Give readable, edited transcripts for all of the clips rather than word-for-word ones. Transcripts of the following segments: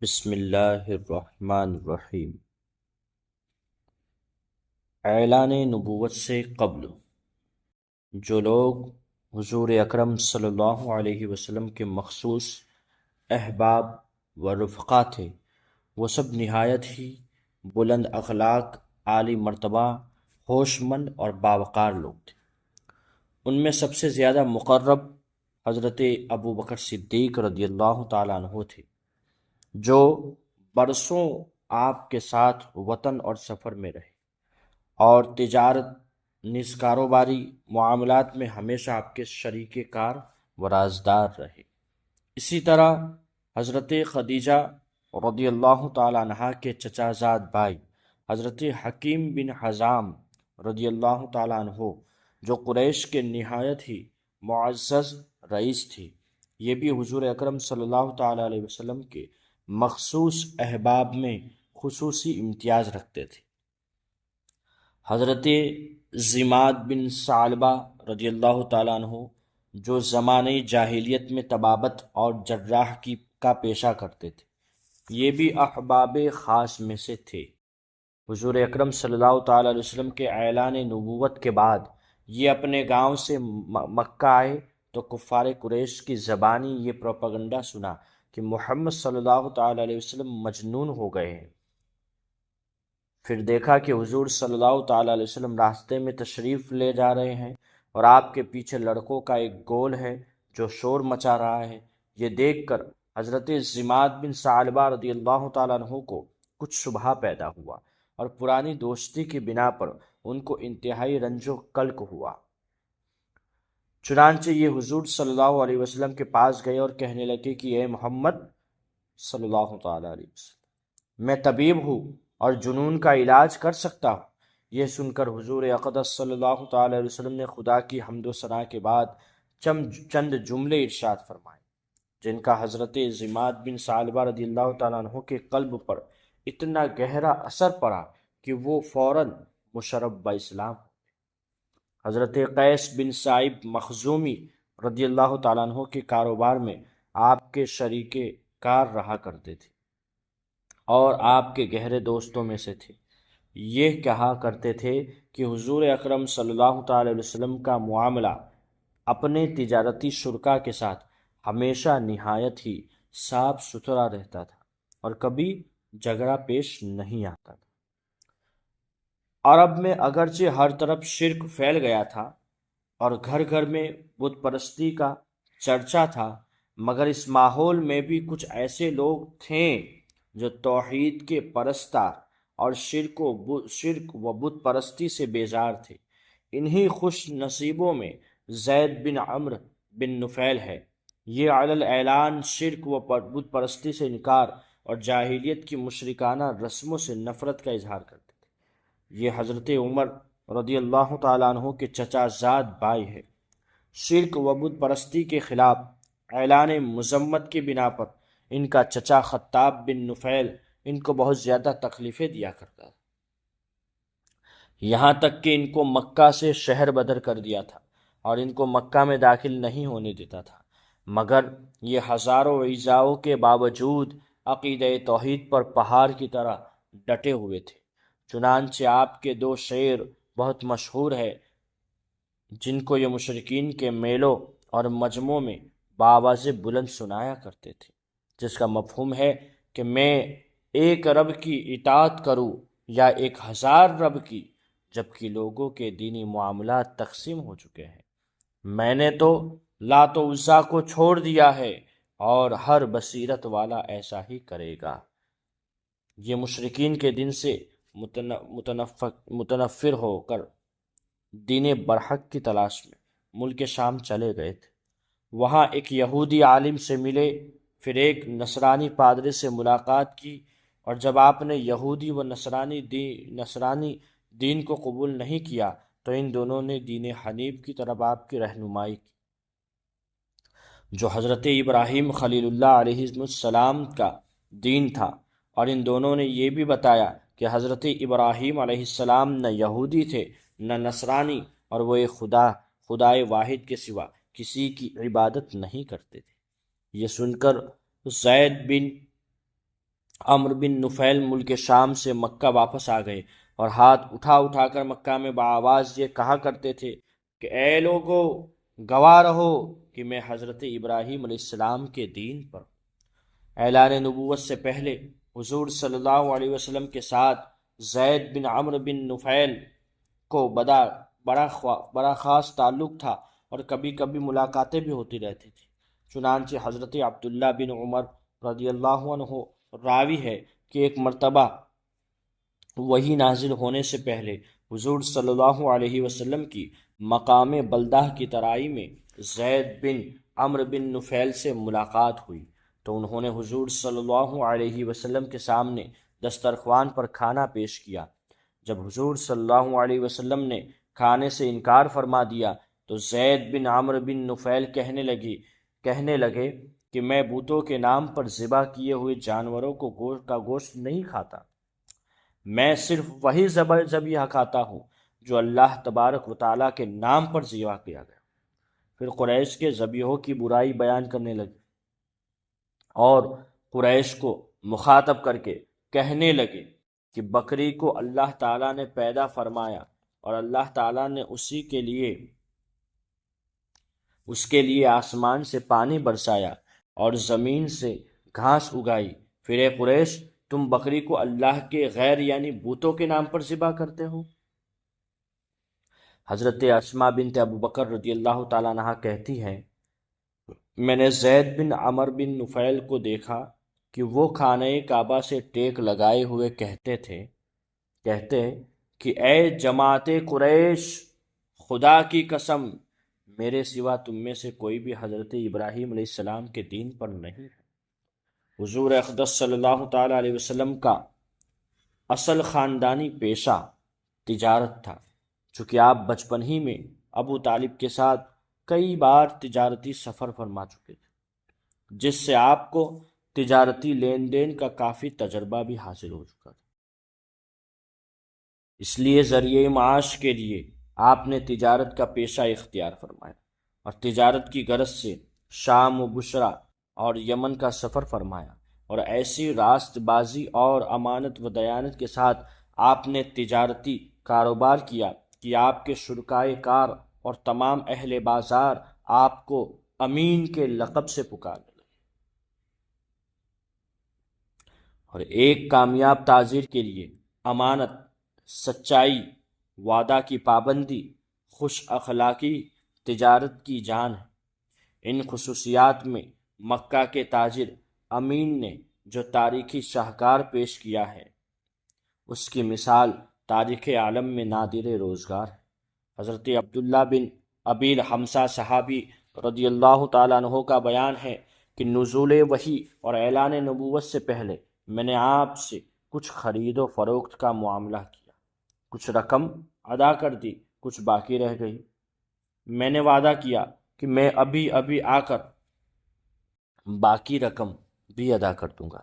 بسم اللہ الرحمن الرحیم۔ اعلان نبوت سے قبل جو لوگ حضور اکرم صلی اللہ علیہ وسلم کے مخصوص احباب و رفقا تھے، وہ سب نہایت ہی بلند اخلاق، عالی مرتبہ، ہوش مند اور باوقار لوگ تھے۔ ان میں سب سے زیادہ مقرب حضرت ابو بکر صدیق رضی اللہ تعالیٰ عنہ تھے، جو برسوں آپ کے ساتھ وطن اور سفر میں رہے اور تجارت نیز کاروباری معاملات میں ہمیشہ آپ کے شریک کار و رازدار رہے۔ اسی طرح حضرت خدیجہ رضی اللہ تعالیٰ عنہا کے چچا زاد بھائی حضرت حکیم بن حزام رضی اللہ تعالیٰ عنہ، جو قریش کے نہایت ہی معزز رئیس تھے، یہ بھی حضور اکرم صلی اللہ تعالیٰ علیہ وسلم کے مخصوص احباب میں خصوصی امتیاز رکھتے تھے۔ حضرت ضماد بن ثعلبہ رضی اللہ تعالیٰ عنہ، جو زمانۂ جاہلیت میں طبابت اور جراح کا پیشہ کرتے تھے، یہ بھی احباب خاص میں سے تھے۔ حضور اکرم صلی اللہ تعالیٰ علیہ وسلم کے اعلان نبوت کے بعد یہ اپنے گاؤں سے مکہ آئے تو کفار قریش کی زبانی یہ پروپیگنڈا سنا کہ محمد صلی اللہ تعالیٰ علیہ وسلم مجنون ہو گئے ہیں۔ پھر دیکھا کہ حضور صلی اللہ تعالیٰ علیہ وسلم راستے میں تشریف لے جا رہے ہیں اور آپ کے پیچھے لڑکوں کا ایک گول ہے جو شور مچا رہا ہے۔ یہ دیکھ کر حضرت ضماد بن ثعلبہ رضی اللہ تعالیٰ عنہ کو کچھ شبہ پیدا ہوا اور پرانی دوستی کی بنا پر ان کو انتہائی رنج و قلق ہوا۔ چنانچہ یہ حضور صلی اللہ علیہ وسلم کے پاس گئے اور کہنے لگے کہ اے محمد صلی اللہ تعالیٰ علیہ وسلم، میں طبیب ہوں اور جنون کا علاج کر سکتا ہوں۔ یہ سن کر حضور اقدس صلی اللہ تعالیٰ علیہ وسلم نے خدا کی حمد و ثنا کے بعد چند جملے ارشاد فرمائے، جن کا حضرت ضماد بن ثعلبہ رضی اللہ تعالیٰ عنہ کے قلب پر اتنا گہرا اثر پڑا کہ وہ فوراً مشرف باسلام ہو۔ حضرت قیس بن سائب مخزومی رضی اللہ تعالیٰ عنہ کے کاروبار میں آپ کے شریک کار رہا کرتے تھے اور آپ کے گہرے دوستوں میں سے تھے۔ یہ کہا کرتے تھے کہ حضور اکرم صلی اللہ تعالی علیہ وسلم کا معاملہ اپنے تجارتی شرکا کے ساتھ ہمیشہ نہایت ہی صاف ستھرا رہتا تھا اور کبھی جھگڑا پیش نہیں آتا تھا۔ عرب میں اگرچہ ہر طرف شرک پھیل گیا تھا اور گھر گھر میں بت پرستی کا چرچا تھا، مگر اس ماحول میں بھی کچھ ایسے لوگ تھے جو توحید کے پرستار اور شرک و بت پرستی سے بیزار تھے۔ انہی خوش نصیبوں میں زید بن عمرو بن نفیل ہے۔ یہ علی الاعلان شرک و بت پرستی سے انکار اور جاہلیت کی مشرکانہ رسموں سے نفرت کا اظہار کرتے تھے۔ یہ حضرت عمر رضی اللہ تعالیٰ عنہ کے چچا زاد بھائی ہے۔ شرک و بت پرستی کے خلاف اعلان مذمت کی بنا پر ان کا چچا خطاب بن نفیل ان کو بہت زیادہ تکلیفیں دیا کرتا تھا، یہاں تک کہ ان کو مکہ سے شہر بدر کر دیا تھا اور ان کو مکہ میں داخل نہیں ہونے دیتا تھا، مگر یہ ہزاروں ایذاؤں کے باوجود عقیدہ توحید پر پہاڑ کی طرح ڈٹے ہوئے تھے۔ چنانچہ آپ کے دو شعر بہت مشہور ہے جن کو یہ مشرکین کے میلوں اور مجمعوں میں بآواز بلند سنایا کرتے تھے، جس کا مفہوم ہے کہ میں ایک رب کی اطاعت کروں یا 1000 رب کی، جبکہ لوگوں کے دینی معاملات تقسیم ہو چکے ہیں۔ میں نے تو لات و عزا کو چھوڑ دیا ہے اور ہر بصیرت والا ایسا ہی کرے گا۔ یہ مشرکین کے دین سے متنفر ہو کر دین برحق کی تلاش میں ملک شام چلے گئے تھے۔ وہاں ایک یہودی عالم سے ملے، پھر ایک نصرانی پادری سے ملاقات کی، اور جب آپ نے یہودی و نصرانی دین کو قبول نہیں کیا تو ان دونوں نے دین حنیف کی طرف آپ کی رہنمائی کی، جو حضرت ابراہیم خلیل اللہ علیہ السلام کا دین تھا، اور ان دونوں نے یہ بھی بتایا کہ حضرت ابراہیم علیہ السلام نہ یہودی تھے نہ نصرانی، اور وہ ایک خدائے واحد کے سوا کسی کی عبادت نہیں کرتے تھے۔ یہ سن کر زید بن عمرو بن نفیل ملک شام سے مکہ واپس آ گئے اور ہاتھ اٹھا اٹھا کر مکہ میں بآواز یہ کہا کرتے تھے کہ اے لوگو، گواہ رہو کہ میں حضرت ابراہیم علیہ السلام کے دین پر۔ اعلان نبوت سے پہلے حضور صلی اللہ علیہ وسلم کے ساتھ زید بن عمرو بن نفیل کو بڑا خاص تعلق تھا اور کبھی کبھی ملاقاتیں بھی ہوتی رہتی تھی۔ چنانچہ حضرت عبداللہ بن عمر رضی اللہ عنہ راوی ہے کہ ایک مرتبہ وحی نازل ہونے سے پہلے حضور صلی اللہ علیہ وسلم کی مقام بلدہ کی ترائی میں زید بن عمرو بن نفیل سے ملاقات ہوئی تو انہوں نے حضور صلی اللہ علیہ وسلم کے سامنے دسترخوان پر کھانا پیش کیا۔ جب حضور صلی اللہ علیہ وسلم نے کھانے سے انکار فرما دیا تو زید بن عمرو بن نفیل کہنے لگے کہ میں بتوں کے نام پر ذبح کیے ہوئے جانوروں کا گوشت نہیں کھاتا، میں صرف وہی ذبیحہ کھاتا ہوں جو اللہ تبارک و تعالیٰ کے نام پر ذبح کیا گیا۔ پھر قریش کے ذبیحوں کی برائی بیان کرنے لگے اور قریش کو مخاطب کر کے کہنے لگے کہ بکری کو اللہ تعالیٰ نے پیدا فرمایا اور اللہ تعالیٰ نے اس کے لیے آسمان سے پانی برسایا اور زمین سے گھاس اگائی، پھر اے قریش، تم بکری کو اللہ کے غیر یعنی بتوں کے نام پر ذبح کرتے ہو۔ حضرت اسماء بنت ابو بکر رضی اللہ تعالیٰ عنہا کہتی ہیں، میں نے زید بن عمر بن نفیل کو دیکھا کہ وہ خانہ کعبہ سے ٹیک لگائے ہوئے کہتے کہ اے جماعت قریش، خدا کی قسم میرے سوا تم میں سے کوئی بھی حضرت ابراہیم علیہ السلام کے دین پر نہیں ہے۔ حضور اقدس صلی اللہ تعالیٰ علیہ وسلم کا اصل خاندانی پیشہ تجارت تھا، چونکہ آپ بچپن ہی میں ابو طالب کے ساتھ کئی بار تجارتی سفر فرما چکے تھے، جس سے آپ کو تجارتی لین دین کا کافی تجربہ بھی حاصل ہو چکا تھا۔ اس لیے ذریعہ معاش کے لیے آپ نے تجارت کا پیشہ اختیار فرمایا اور تجارت کی غرض سے شام و بصرہ اور یمن کا سفر فرمایا، اور ایسی راست بازی اور امانت و دیانت کے ساتھ آپ نے تجارتی کاروبار کیا کہ آپ کے شرکائے کار اور تمام اہل بازار آپ کو امین کے لقب سے پکارنے لگے۔ اور ایک کامیاب تاجر کے لیے امانت، سچائی، وعدہ کی پابندی، خوش اخلاقی تجارت کی جان ہے۔ ان خصوصیات میں مکہ کے تاجر امین نے جو تاریخی شاہکار پیش کیا ہے، اس کی مثال تاریخ عالم میں نادر روزگار ہے۔ حضرت عبداللہ بن ابی حمزہ صحابی رضی اللہ تعالیٰ عنہ کا بیان ہے کہ نزول وحی اور اعلان نبوت سے پہلے میں نے آپ سے کچھ خرید و فروخت کا معاملہ کیا، کچھ رقم ادا کر دی، کچھ باقی رہ گئی۔ میں نے وعدہ کیا کہ میں ابھی آ کر باقی رقم بھی ادا کر دوں گا۔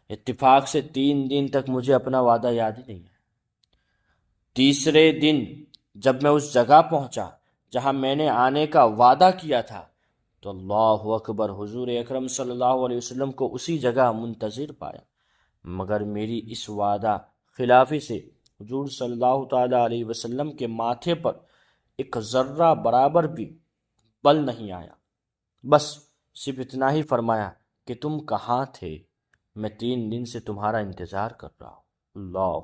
اتفاق سے 3 دن تک مجھے اپنا وعدہ یاد ہی نہیں ہے۔ تیسرے دن جب میں اس جگہ پہنچا جہاں میں نے آنے کا وعدہ کیا تھا تو اللہ اکبر، حضور اکرم صلی اللہ علیہ وسلم کو اسی جگہ منتظر پایا، مگر میری اس وعدہ خلافی سے حضور صلی اللہ تعالیٰ علیہ وسلم کے ماتھے پر ایک ذرہ برابر بھی بل نہیں آیا، بس صرف اتنا ہی فرمایا کہ تم کہاں تھے، میں 3 دن سے تمہارا انتظار کر رہا ہوں۔ اللہ۔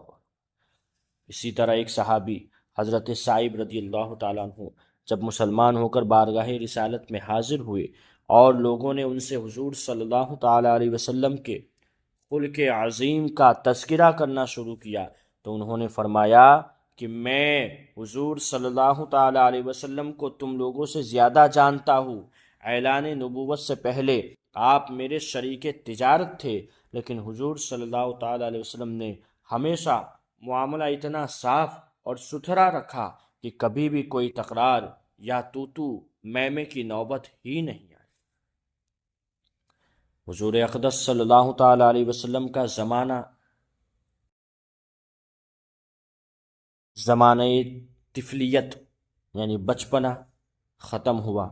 اسی طرح ایک صحابی حضرت صائب رضی اللہ تعالیٰ عنہ جب مسلمان ہو کر بارگاہ رسالت میں حاضر ہوئے اور لوگوں نے ان سے حضور صلی اللہ تعالیٰ علیہ وسلم کے خلق عظیم کا تذکرہ کرنا شروع کیا تو انہوں نے فرمایا کہ میں حضور صلی اللہ تعالیٰ علیہ وسلم کو تم لوگوں سے زیادہ جانتا ہوں۔ اعلان نبوت سے پہلے آپ میرے شریک تجارت تھے، لیکن حضور صلی اللہ تعالیٰ علیہ وسلم نے ہمیشہ معاملہ اتنا صاف اور ستھرا رکھا کہ کبھی بھی کوئی تکرار یا تو میں کی نوبت ہی نہیں آئی۔ حضور اقدس صلی اللہ تعالیٰ علیہ وسلم کا زمانہ طفلیت یعنی بچپنا ختم ہوا،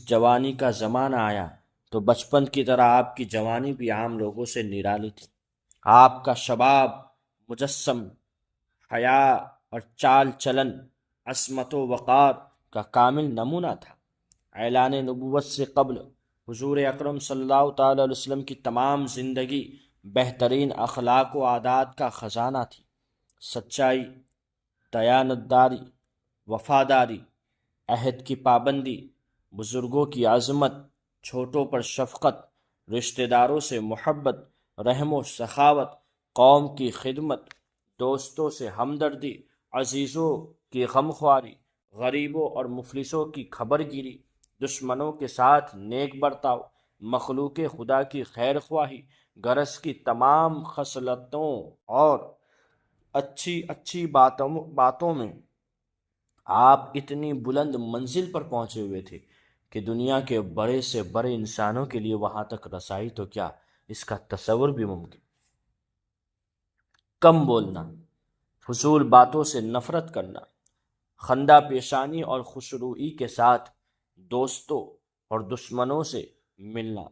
جوانی کا زمانہ آیا تو بچپن کی طرح آپ کی جوانی بھی عام لوگوں سے نرالی تھی۔ آپ کا شباب مجسم حیا اور چال چلن عصمت و وقار کا کامل نمونہ تھا۔ اعلان نبوت سے قبل حضور اکرم صلی اللہ تعالی علیہ وسلم کی تمام زندگی بہترین اخلاق و عادات کا خزانہ تھی۔ سچائی، دیانتداری، وفاداری، عہد کی پابندی، بزرگوں کی عظمت، چھوٹوں پر شفقت، رشتہ داروں سے محبت، رحم و سخاوت، قوم کی خدمت، دوستوں سے ہمدردی، عزیزوں کی غمخواری، غریبوں اور مفلسوں کی خبر گیری، دشمنوں کے ساتھ نیک برتاؤ، مخلوق خدا کی خیر خواہی، غرض کی تمام خصلتوں اور اچھی باتوں میں آپ اتنی بلند منزل پر پہنچے ہوئے تھے کہ دنیا کے بڑے سے بڑے انسانوں کے لیے وہاں تک رسائی تو کیا، اس کا تصور بھی ممکن۔ کم بولنا، فضول باتوں سے نفرت کرنا، خندہ پیشانی اور خوشروئی کے ساتھ دوستوں اور دشمنوں سے ملنا،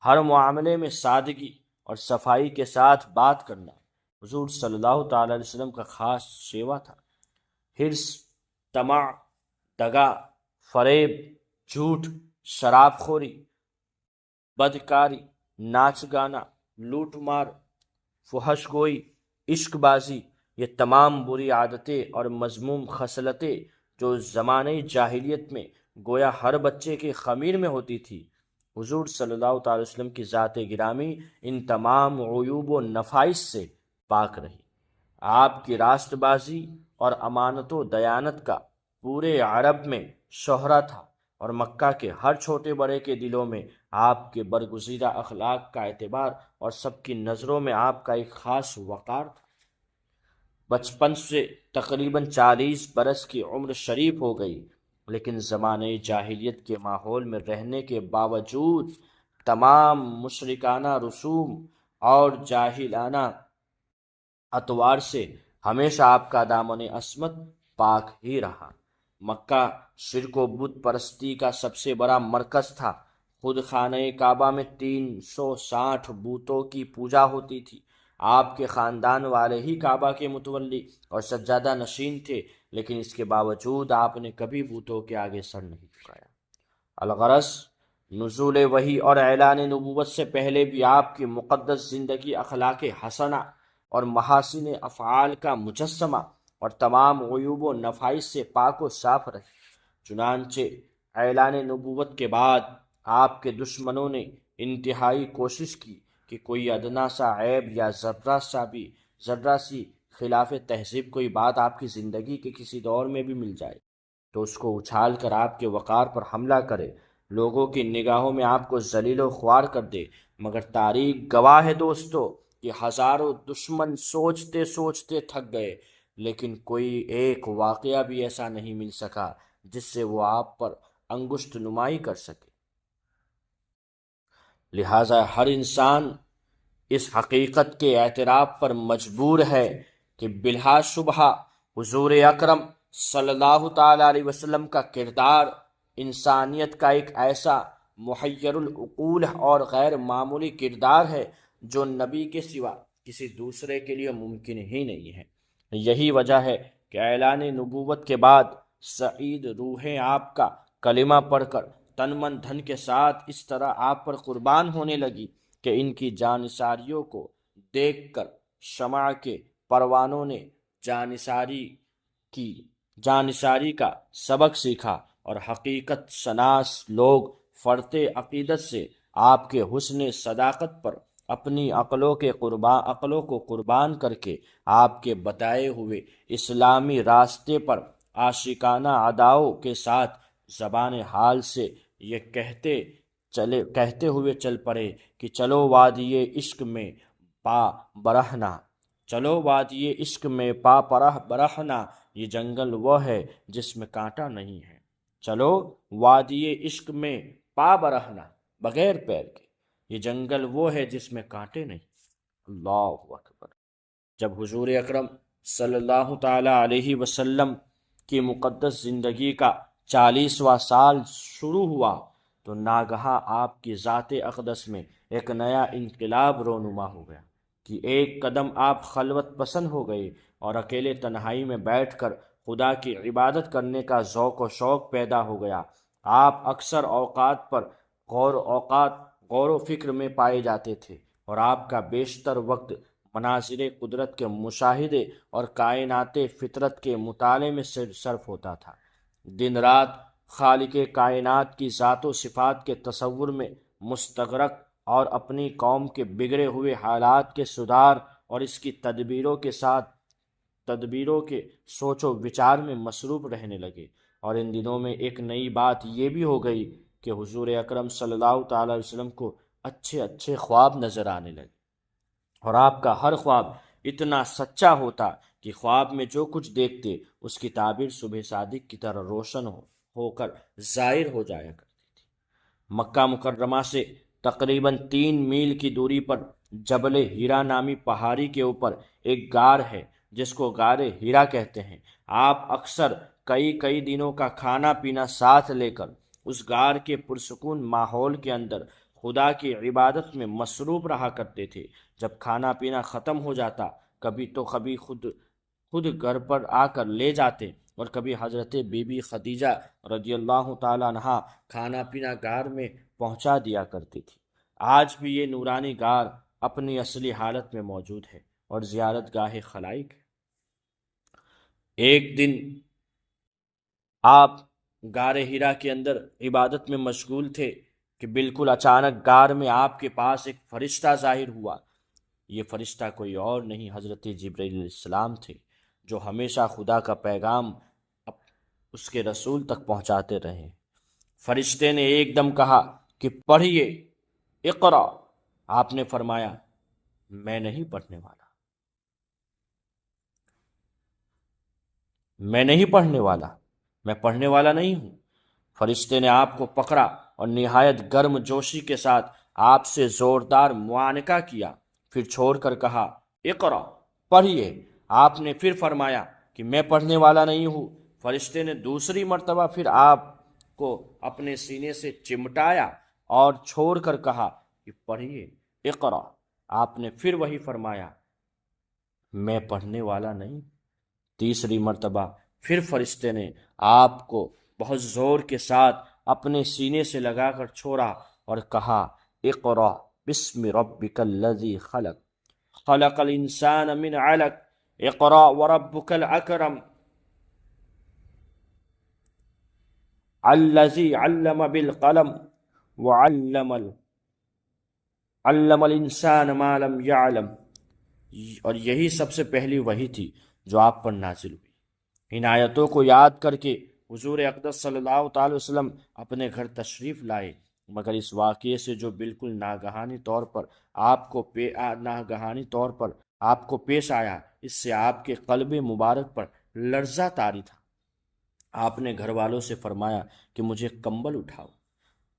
ہر معاملے میں سادگی اور صفائی کے ساتھ بات کرنا حضور صلی اللہ تعالی علیہ وسلم کا خاص شیوا تھا۔ حرص، طمع، دغا، فریب، جھوٹ، شراب خوری، بدکاری، ناچ گانا، لوٹ مار، فحش گوئی، عشق بازی، یہ تمام بری عادتیں اور مذموم خصلتیں جو زمانۂ جاہلیت میں گویا ہر بچے کے خمیر میں ہوتی تھی، حضور صلی اللہ تعالی وسلم کی ذات گرامی ان تمام عیوب و نفائس سے پاک رہی۔ آپ کی راست بازی اور امانت و دیانت کا پورے عرب میں شہرہ تھا، اور مکہ کے ہر چھوٹے بڑے کے دلوں میں آپ کے برگزیدہ اخلاق کا اعتبار اور سب کی نظروں میں آپ کا ایک خاص وقار تھا۔ بچپن سے تقریباً 40 برس کی عمر شریف ہو گئی، لیکن زمانۂ جاہلیت کے ماحول میں رہنے کے باوجود تمام مشرکانہ رسوم اور جاہلانہ اطوار سے ہمیشہ آپ کا دامن عصمت پاک ہی رہا۔ مکہ شرک و بت پرستی کا سب سے بڑا مرکز تھا۔ خود خانہ کعبہ میں 360 بتوں کی پوجا ہوتی تھی۔ آپ کے خاندان والے ہی کعبہ کے متولی اور سجادہ نشین تھے، لیکن اس کے باوجود آپ نے کبھی بتوں کے آگے سر نہیں جھکایا۔ الغرض، نزول وحی اور اعلان نبوت سے پہلے بھی آپ کی مقدس زندگی اخلاق حسنہ اور محاسن افعال کا مجسمہ اور تمام عیوب و نفائس سے پاک و صاف رہی۔ چنانچہ اعلان نبوت کے بعد آپ کے دشمنوں نے انتہائی کوشش کی کہ کوئی ادنا سا عیب یا ذرہ سی خلاف تہذیب کوئی بات آپ کی زندگی کے کسی دور میں بھی مل جائے تو اس کو اچھال کر آپ کے وقار پر حملہ کرے، لوگوں کی نگاہوں میں آپ کو ذلیل و خوار کر دے۔ مگر تاریخ گواہ ہے دوستو کہ ہزاروں دشمن سوچتے سوچتے تھک گئے، لیکن کوئی ایک واقعہ بھی ایسا نہیں مل سکا جس سے وہ آپ پر انگشت نمائی کر سکے۔ لہٰذا ہر انسان اس حقیقت کے اعتراف پر مجبور ہے کہ بلا شبہ حضور اکرم صلی اللہ تعالی علیہ وسلم کا کردار انسانیت کا ایک ایسا محیر العقول اور غیر معمولی کردار ہے جو نبی کے سوا کسی دوسرے کے لیے ممکن ہی نہیں ہے۔ یہی وجہ ہے کہ اعلان نبوت کے بعد سعید روحیں آپ کا کلمہ پڑھ کر تن من دھن کے ساتھ اس طرح آپ پر قربان ہونے لگی کہ ان کی جانثاریوں کو دیکھ کر شمع کے پروانوں نے جانثاری کا سبق سیکھا، اور حقیقت شناس لوگ فرط عقیدت سے آپ کے حسن صداقت پر اپنی عقلوں کو قربان کر کے آپ کے بتائے ہوئے اسلامی راستے پر عاشقانہ اداؤں کے ساتھ زبان حال سے یہ کہتے ہوئے چل پڑے کہ چلو وادی عشق میں پا برہنا، یہ جنگل وہ ہے جس میں کانٹا نہیں ہے۔ چلو وادی عشق میں پا برہنا، بغیر پیر کے، یہ جنگل وہ ہے جس میں کانٹے نہیں۔ اللہ اکبر۔ جب حضور اکرم صلی اللہ تعالی علیہ وسلم کی مقدس زندگی کا 40واں سال شروع ہوا تو ناگہاں آپ کی ذات اقدس میں ایک نیا انقلاب رونما ہو گیا۔ کہ ایک قدم آپ خلوت پسند ہو گئے اور اکیلے تنہائی میں بیٹھ کر خدا کی عبادت کرنے کا ذوق و شوق پیدا ہو گیا۔ آپ اکثر اوقات غور و فکر میں پائے جاتے تھے، اور آپ کا بیشتر وقت مناظر قدرت کے مشاہدے اور کائنات فطرت کے مطالعے میں صرف ہوتا تھا۔ دن رات خالق کائنات کی ذات و صفات کے تصور میں مستغرق اور اپنی قوم کے بگڑے ہوئے حالات کے سدھار اور اس کی تدبیروں کے سوچ و وچار میں مصروف رہنے لگے۔ اور ان دنوں میں ایک نئی بات یہ بھی ہو گئی کہ حضور اکرم صلی اللہ تعالی علیہ وسلم کو اچھے اچھے خواب نظر آنے لگے، اور آپ کا ہر خواب اتنا سچا ہوتا کہ خواب میں جو کچھ دیکھتے اس کی تعبیر صبح صادق کی طرح روشن ہو کر ظاہر ہو جایا کرتی تھی۔ مکہ مکرمہ سے تقریباً 3 میل کی دوری پر جبل ہیرا نامی پہاڑی کے اوپر ایک غار ہے جس کو غار ہیرا کہتے ہیں۔ آپ اکثر کئی دنوں کا کھانا پینا ساتھ لے کر اس غار کے پرسکون ماحول کے اندر خدا کی عبادت میں مصروف رہا کرتے تھے۔ جب کھانا پینا ختم ہو جاتا، کبھی خود گھر پر آ کر لے جاتے، اور کبھی حضرت بی بی خدیجہ رضی اللہ تعالی عنہا کھانا پینا غار میں پہنچا دیا کرتی تھی۔ آج بھی یہ نورانی غار اپنی اصلی حالت میں موجود ہے اور زیارت گاہ خلائق ہے۔ ایک دن آپ غار ہیرا کے اندر عبادت میں مشغول تھے کہ بالکل اچانک غار میں آپ کے پاس ایک فرشتہ ظاہر ہوا۔ یہ فرشتہ کوئی اور نہیں، حضرت جبرائیل علیہ السلام تھے، جو ہمیشہ خدا کا پیغام اس کے رسول تک پہنچاتے رہے۔ فرشتے نے ایک دم کہا کہ پڑھیے، اقرا۔ آپ نے فرمایا، میں نہیں پڑھنے والا، میں پڑھنے والا نہیں ہوں۔ فرشتے نے آپ کو پکڑا اور نہایت گرم جوشی کے ساتھ آپ سے زوردار معانقہ کیا، پھر چھوڑ کر کہا، اقرا، پڑھیے۔ آپ نے پھر فرمایا کہ میں پڑھنے والا نہیں ہوں۔ فرشتے نے دوسری مرتبہ پھر آپ کو اپنے سینے سے چمٹایا اور چھوڑ کر کہا کہ پڑھیے، اقرا۔ آپ نے پھر وہی فرمایا، میں پڑھنے والا نہیں۔ تیسری مرتبہ پھر فرشتے نے آپ کو بہت زور کے ساتھ اپنے سینے سے لگا کر چھوڑا اور کہا، اقرا بسم ربک الذی خلق، خلق الانسان من علق، اقرا وربک الاکرم الذی علم بالقلم وعلم الانسان ما لم يعلم۔ اور یہی سب سے پہلی وحی تھی جو آپ پر نازل ہوئی۔ ان آیتوں کو یاد کر کے حضور اقدس صلی اللہ تعالی وسلم اپنے گھر تشریف لائے، مگر اس واقعے سے جو بالکل ناگہانی طور پر آپ کو پیش آیا، اس سے آپ کے قلب مبارک پر لرزہ طاری تھا۔ آپ نے گھر والوں سے فرمایا کہ مجھے کمبل اٹھاؤ۔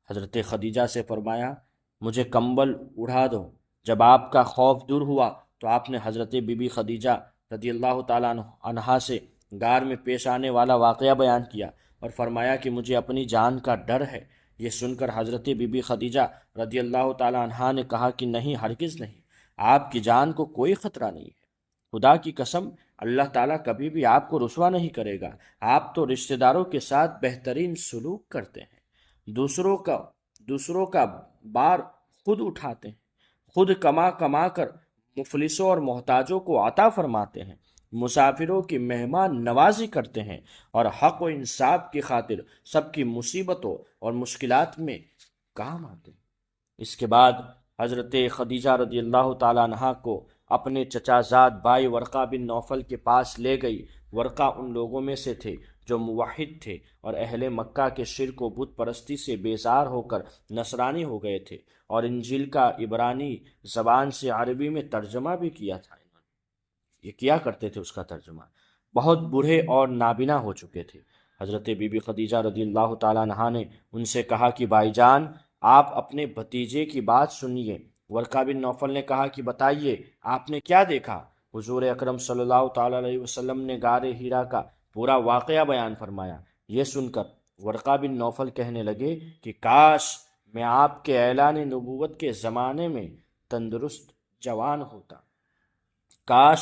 حضرت خدیجہ سے فرمایا، مجھے کمبل اڑا دو۔ جب آپ کا خوف دور ہوا تو آپ نے حضرت بی بی خدیجہ رضی اللہ تعالیٰ عنہا سے غار میں پیش آنے والا واقعہ بیان کیا اور فرمایا کہ مجھے اپنی جان کا ڈر ہے۔ یہ سن کر حضرت بی بی خدیجہ رضی اللہ تعالیٰ عنہا نے کہا کہ نہیں، ہرگز نہیں، آپ کی جان کو کوئی خطرہ نہیں ہے۔ خدا کی قسم، اللہ تعالیٰ کبھی بھی آپ کو رسوا نہیں کرے گا۔ آپ تو رشتہ داروں کے ساتھ بہترین سلوک کرتے ہیں، دوسروں کا بار خود اٹھاتے ہیں، خود کما کر مفلسوں اور محتاجوں کو عطا فرماتے ہیں، مسافروں کی مہمان نوازی کرتے ہیں، اور حق و انصاف کی خاطر سب کی مصیبتوں اور مشکلات میں کام آتے ہیں۔ اس کے بعد حضرت خدیجہ رضی اللہ تعالیٰ عنہا کو اپنے چچا زاد بھائی ورقہ بن نوفل کے پاس لے گئی۔ ورقہ ان لوگوں میں سے تھے جو موحد تھے اور اہل مکہ کے شرک و بت پرستی سے بیزار ہو کر نصرانی ہو گئے تھے، اور انجیل کا عبرانی زبان سے عربی میں ترجمہ بھی کیا تھا۔ یہ کیا کرتے تھے اس کا ترجمہ، بہت بوڑھے اور نابینا ہو چکے تھے۔ حضرت بی بی خدیجہ رضی اللہ تعالیٰ عنہا نے ان سے کہا کہ بھائی جان، آپ اپنے بھتیجے کی بات سنیے۔ ورقہ بن نوفل نے کہا کہ بتائیے، آپ نے کیا دیکھا؟ حضور اکرم صلی اللہ تعالیٰ علیہ وسلم نے غار ہیرا کا پورا واقعہ بیان فرمایا۔ یہ سن کر ورقہ بن نوفل کہنے لگے کہ کاش میں آپ کے اعلان نبوت کے زمانے میں تندرست جوان ہوتا کاش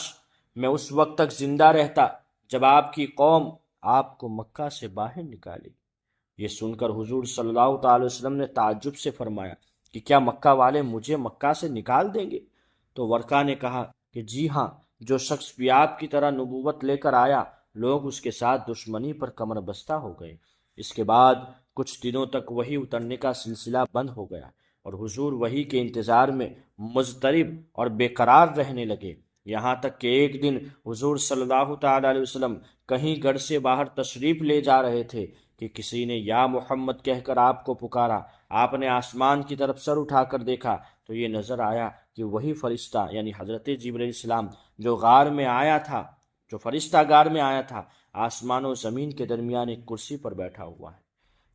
میں اس وقت تک زندہ رہتا جب آپ کی قوم آپ کو مکہ سے باہر نکالے۔ یہ سن کر حضور صلی اللہ تعالی وسلم نے تعجب سے فرمایا کہ کیا مکہ والے مجھے مکہ سے نکال دیں گے؟ تو ورقہ نے کہا کہ جی ہاں، جو شخص بھی آپ کی طرح نبوت لے کر آیا، لوگ اس کے ساتھ دشمنی پر کمر بستہ ہو گئے۔ اس کے بعد کچھ دنوں تک وحی اترنے کا سلسلہ بند ہو گیا اور حضور وحی کے انتظار میں مضطرب اور بے قرار رہنے لگے، یہاں تک کہ ایک دن حضور صلی اللہ تعالی علیہ وسلم کہیں گھر سے باہر تشریف لے جا رہے تھے کہ کسی نے یا محمد کہہ کر آپ کو پکارا۔ آپ نے آسمان کی طرف سر اٹھا کر دیکھا تو یہ نظر آیا کہ وہی فرشتہ یعنی حضرت جبرائیل علیہ السلام جو فرشتہ غار میں آیا تھا، آسمان و زمین کے درمیان ایک کرسی پر بیٹھا ہوا ہے۔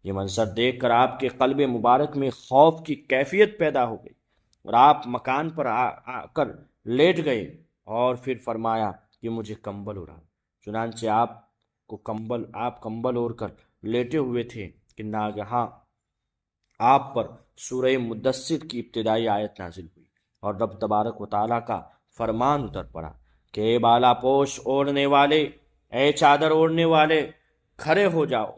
یہ منظر دیکھ کر آپ کے قلب مبارک میں خوف کی کیفیت پیدا ہو گئی اور آپ مکان پر آ کر لیٹ گئے اور پھر فرمایا کہ مجھے کمبل اڑا۔ چنانچہ آپ کمبل اوڑھ کر لیٹے ہوئے تھے کہ ناگہاں آپ پر سورہ مدثر کی ابتدائی آیت نازل ہوئی اور رب تبارک و تعالیٰ کا فرمان اتر پڑا کہ اے بالا پوش اوڑھنے والے، اے چادر اوڑھنے والے، کھڑے ہو جاؤ،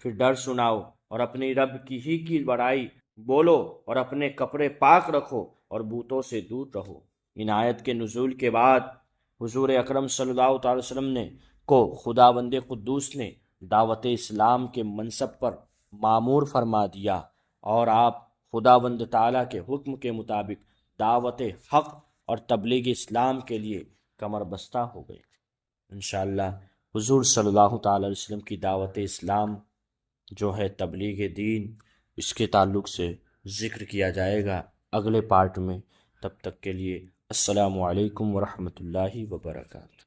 پھر ڈر سناؤ اور اپنی رب کی بڑائی بولو اور اپنے کپڑے پاک رکھو اور بتوں سے دور رہو۔ ان آیت کے نزول کے بعد حضور اکرم صلی اللہ تعالی وسلم کو خداوند قدوس نے دعوت اسلام کے منصب پر مامور فرما دیا اور آپ خداوند تعالیٰ کے حکم کے مطابق دعوت حق اور تبلیغ اسلام کے لیے کمر بستہ ہو گئے۔ انشاءاللہ حضور صلی اللہ تعالی علیہ وسلم کی دعوت اسلام جو ہے تبلیغ دین، اس کے تعلق سے ذکر کیا جائے گا اگلے پارٹ میں۔ تب تک کے لیے السلام علیکم ورحمۃ اللہ وبرکاتہ۔